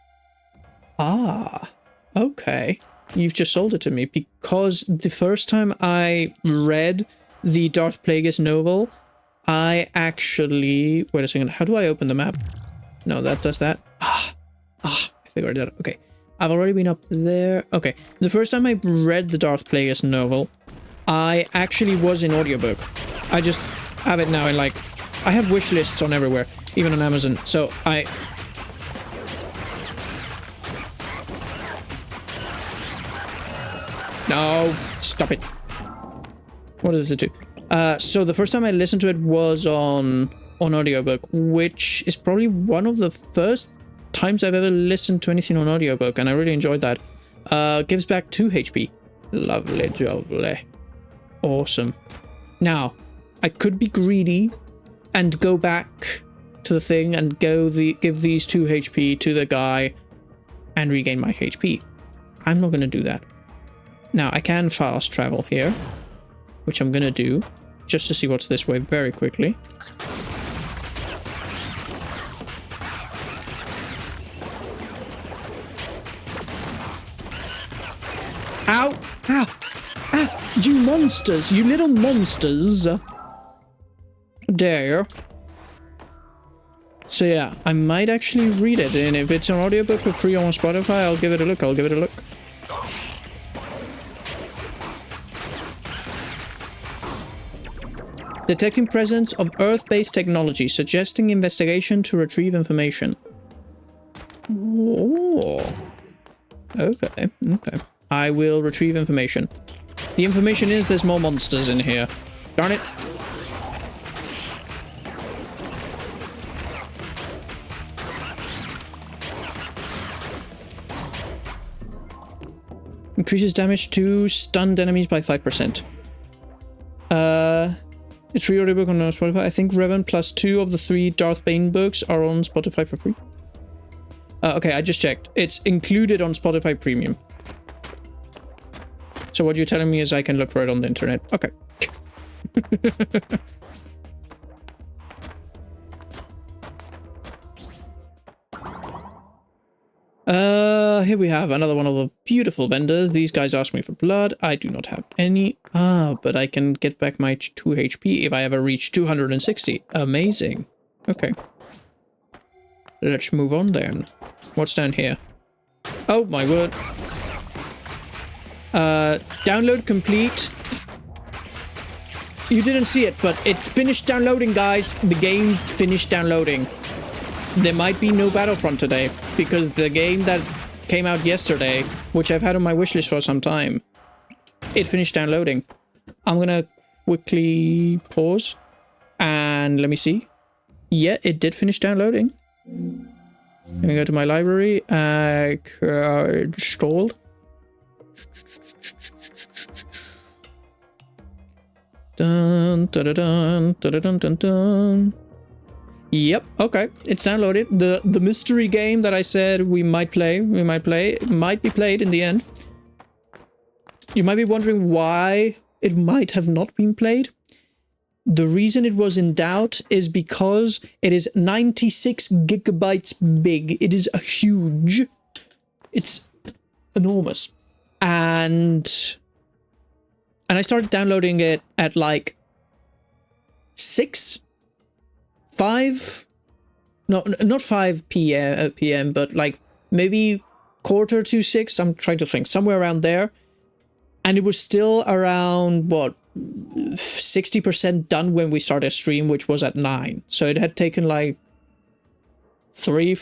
Ah, okay. You've just sold it to me, because the first time I read the Darth Plagueis novel, I actually... Wait a second, how do I open the map? No, that does that. I figured it out. Okay. I've already been up there. Okay. The first time I read the Darth Plagueis novel, I actually was in audiobook. I just have it now in like... I have wish lists on everywhere, even on Amazon. So I... No, stop it. What does it do? So the first time I listened to it was on audiobook, which is probably one of the first times I've ever listened to anything on audiobook, and I really enjoyed that. Gives back 2 HP. Lovely, lovely. Awesome. Now, I could be greedy and go back to the thing and give these 2 HP to the guy and regain my HP. I'm not going to do that. Now, I can fast travel here, which I'm going to do, just to see what's this way very quickly. Ow! Ow! Ah! You monsters! You little monsters! How dare you? So yeah, I might actually read it, and if it's an audiobook for free on Spotify, I'll give it a look. Detecting presence of Earth-based technology, suggesting investigation to retrieve information. Oh. Okay. I will retrieve information. The information is there's more monsters in here. Darn it. Increases damage to stunned enemies by 5%. It's free audiobook on Spotify. I think Revan plus 2 of the 3 Darth Bane books are on Spotify for free. Okay, I just checked. It's included on Spotify Premium. So what you're telling me is I can look for it on the internet. Okay. Here we have another one of the beautiful vendors. These guys ask me for blood. I do not have any. But I can get back my 2 HP if I ever reach 260. Amazing. Okay. Let's move on then. What's down here? Oh, my word. Download complete. You didn't see it, but it finished downloading, guys. The game finished downloading. There might be no Battlefront today, because the game that came out yesterday, which I've had on my wishlist for some time, it finished downloading. I'm gonna quickly pause and let me see. Yeah, it did finish downloading. Let me go to my library. Installed. Dun, dun, dun, dun, dun, dun, dun. Yep, okay, it's downloaded. The mystery game that I said we might be played in the end. You might be wondering why it might have not been played. The reason it was in doubt is because it is 96 gigabytes big. It is huge. It's enormous. And I started downloading it at like 5, no, not 5 p.m., but like maybe 5:45, I'm trying to think, somewhere around there. And it was still around, what, 60% done when we started stream, which was at 9. So it had taken like 3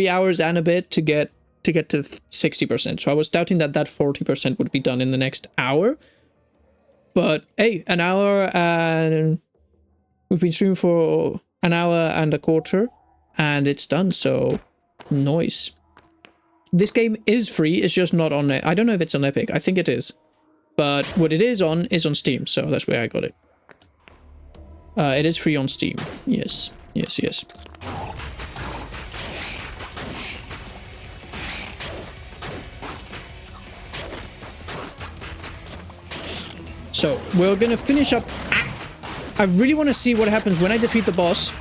hours and a bit to get to get to 60%. So I was doubting that 40% would be done in the next hour. But hey, an hour, and we've been streaming for an hour and a quarter, and it's done. So nice. This game is free. It's just not on it. I don't know if it's on Epic. I think it is. But what it is on Steam. So that's where I got it. It is free on Steam. Yes. Yes, yes. So we're gonna finish up. I really want to see what happens when I defeat the boss.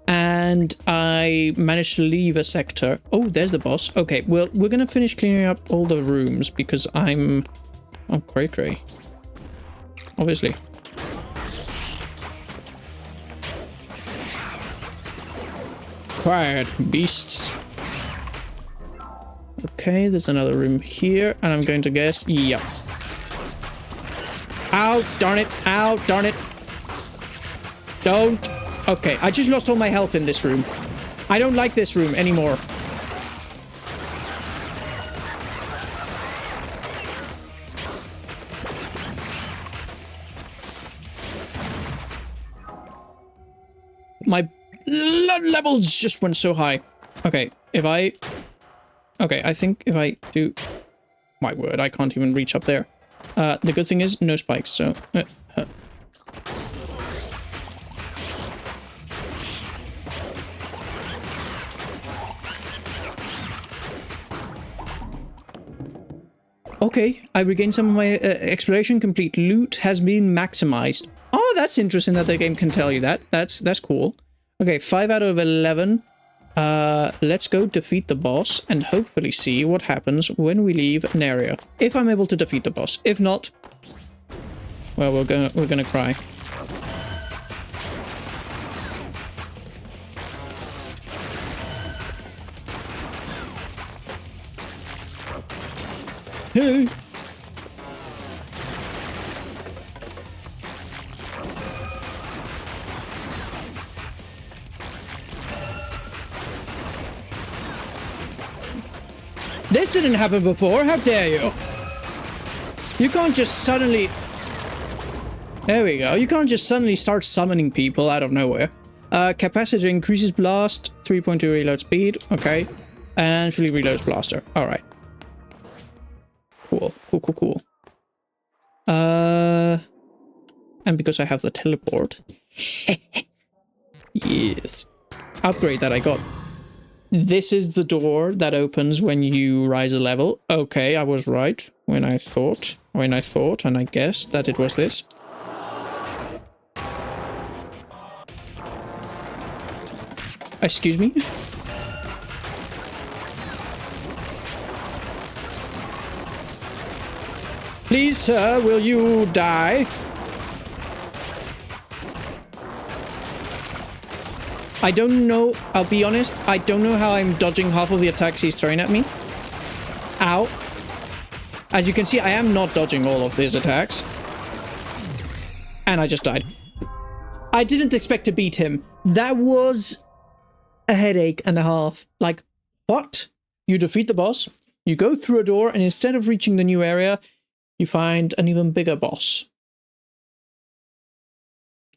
And I managed to leave a sector. Oh, there's the boss. Okay, well, we're gonna finish cleaning up all the rooms because I'm cray-cray. Obviously. Quiet, beasts. Okay, there's another room here, and I'm going to guess, yep. Ow, darn it, ow, darn it. Don't. Okay, I just lost all my health in this room. I don't like this room anymore. My blood levels just went so high. Okay, okay, I think if I do... My word, I can't even reach up there. The good thing is, no spikes, so... Okay, I regained some of my exploration. Complete loot has been maximized. Oh, that's interesting that the game can tell you that. That's cool. Okay, 5 out of 11. Let's go defeat the boss and hopefully see what happens when we leave an area. If I'm able to defeat the boss. If not, well, we're gonna cry. Hey. This didn't happen before, how dare you? You can't just suddenly... There we go. You can't just suddenly start summoning people out of nowhere. Capacitor increases blast, 3.2 reload speed, okay. And fully reloads blaster, alright. Cool, cool, cool, cool. And because I have the teleport... Yes. Upgrade that I got. This is the door that opens when you rise a level. Okay, I was right when I thought, and I guessed that it was this. Excuse me? Please, sir, will you die? I don't know, I'll be honest, I don't know how I'm dodging half of the attacks he's throwing at me. Ow. As you can see, I am not dodging all of his attacks. And I just died. I didn't expect to beat him. That was a headache and a half. Like, what? You defeat the boss, you go through a door, and instead of reaching the new area, you find an even bigger boss.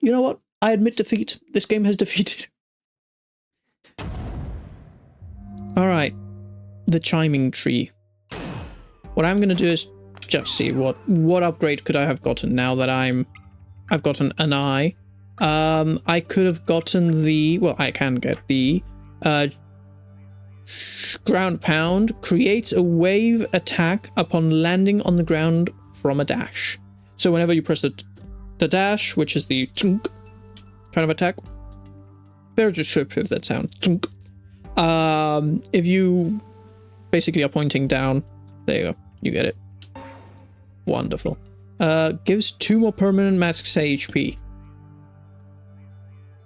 You know what? I admit defeat. This game has defeated. Alright, the chiming tree. What I'm gonna do is just see what upgrade could I have gotten now that I've gotten an eye. I could have gotten the, well, I can get the ground pound, creates a wave attack upon landing on the ground from a dash. So whenever you press the dash, which is the tunk kind of attack, very descriptive that sound, tunk. If you basically are pointing down, there you go, you get it. Wonderful. Gives 2 more permanent max HP.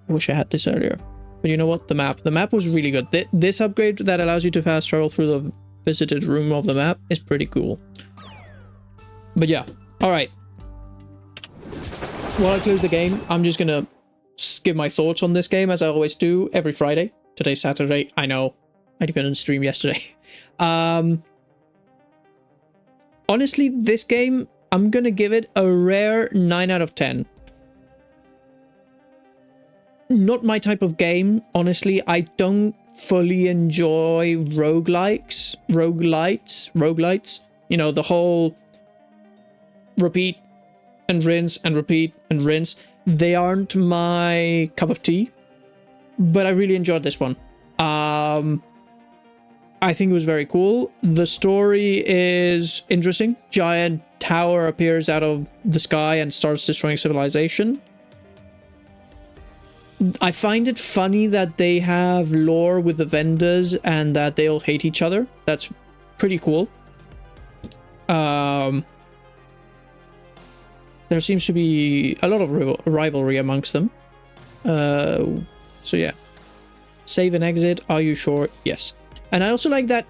I wish I had this earlier. But you know what? The map was really good. This upgrade that allows you to fast travel through the visited room of the map is pretty cool. But yeah, alright. While I close the game, I'm just gonna give my thoughts on this game as I always do every Friday. Today's Saturday, I know. I couldn't stream yesterday. Honestly, this game, I'm gonna give it a rare 9 out of 10. Not my type of game, honestly. I don't fully enjoy roguelites. You know, the whole repeat and rinse and repeat and rinse. They aren't my cup of tea, but I really enjoyed this one. I think it was very cool. The story is interesting. Giant tower appears out of the sky and starts destroying civilization. I find it funny that they have lore with the vendors and that they all hate each other. That's pretty cool. There seems to be a lot of rivalry amongst them. So yeah. Save and exit. Are you sure? Yes. And I also like that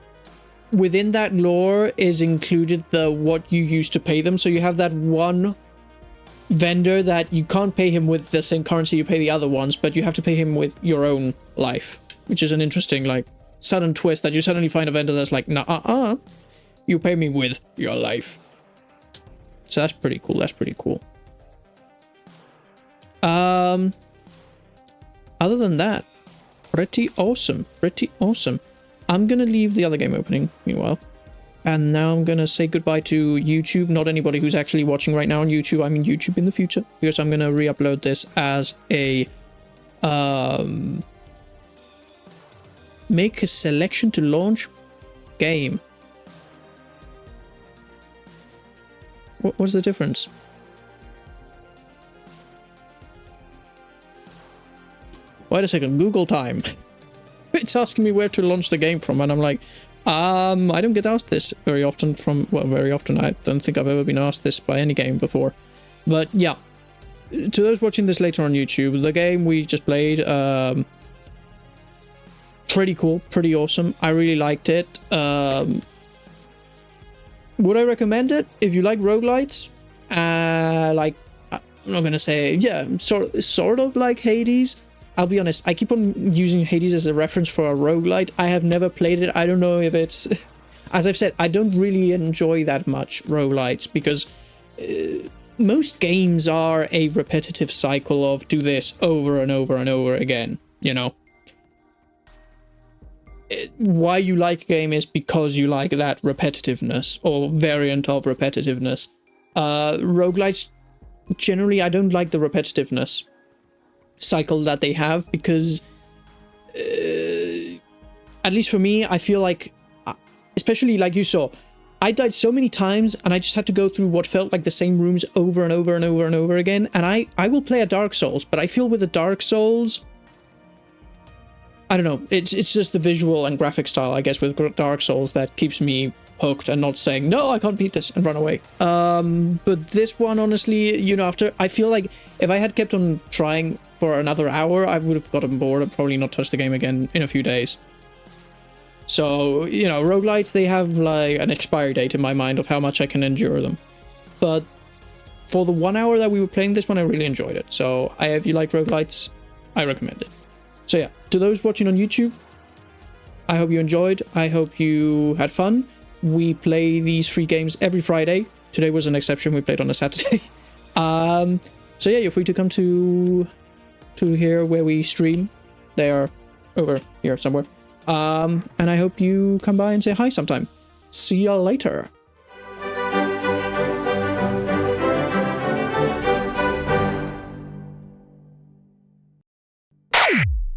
within that lore is included the what you used to pay them. So you have that one vendor that you can't pay him with the same currency you pay the other ones, but you have to pay him with your own life, which is an interesting, like, sudden twist that you suddenly find a vendor that's like, nah, you pay me with your life. So that's pretty cool. That's pretty cool. Other than that, pretty awesome. Pretty awesome. I'm gonna leave the other game opening meanwhile. And now I'm gonna say goodbye to YouTube. Not anybody who's actually watching right now on YouTube. I mean YouTube in the future. Because I'm gonna re-upload this as a... make a selection to launch game. What's the difference? Wait a second, Google time. It's asking me where to launch the game from, and I'm like, I don't get asked this very often from, well, very often. I don't think I've ever been asked this by any game before. But yeah, to those watching this later on YouTube, the game we just played, pretty cool, pretty awesome. I really liked it. Would I recommend it? If you like roguelites, like, I'm not gonna say, yeah, sort of like Hades. I'll be honest, I keep on using Hades as a reference for a roguelite. I have never played it. I don't know if it's... As I've said, I don't really enjoy that much roguelites because most games are a repetitive cycle of do this over and over and over again, you know? Why you like a game is because you like that repetitiveness or variant of repetitiveness. Roguelites, generally, I don't like the repetitiveness cycle that they have because at least for me, I feel like, especially like you saw, I died so many times and I just had to go through what felt like the same rooms over and over and over and over again. And I will play a Dark Souls, but I feel with the Dark Souls, I don't know, it's just the visual and graphic style, I guess, with Dark Souls that keeps me hooked and not saying, no, I can't beat this and run away. But this one, honestly, you know, after, I feel like if I had kept on trying for another hour, I would have gotten bored and probably not touched the game again in a few days. So, you know, roguelites, they have like an expiry date in my mind of how much I can endure them. But for the 1 hour that we were playing this one, I really enjoyed it. So if you like roguelites, I recommend it. So yeah, to those watching on YouTube, I hope you enjoyed. I hope you had fun. We play these 3 games every Friday. Today was an exception. We played on a Saturday. So yeah, you're free to come to here where we stream. They are over here somewhere. And I hope you come by and say hi sometime. See y'all later.